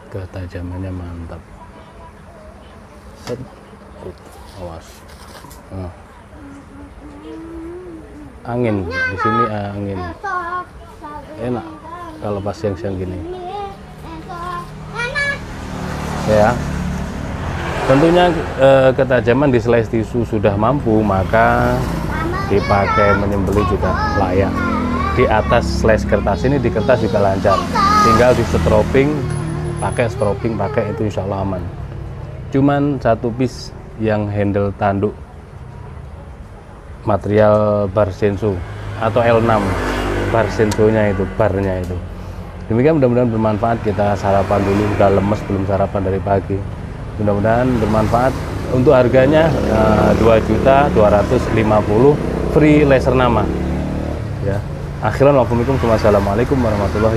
ketajamannya mantap. Set, awas. Nah. Angin di sini, angin enak kalau pas siang-siang gini ya. Tentunya ketajaman di slice tisu sudah mampu, maka dipakai menyembelih juga layak. Di atas slice kertas ini, di kertas juga lancar, tinggal di stroping, pakai itu insya Allah aman. Cuman satu piece yang handle tanduk material bar senso atau L6 bar sensonya itu, barnya itu. Demikian, mudah-mudahan bermanfaat. Kita sarapan dulu, udah lemes belum sarapan dari pagi. Mudah-mudahan bermanfaat. Untuk harganya 2.250.000 free laser nama ya. Akhiran wassalamualaikum warahmatullahi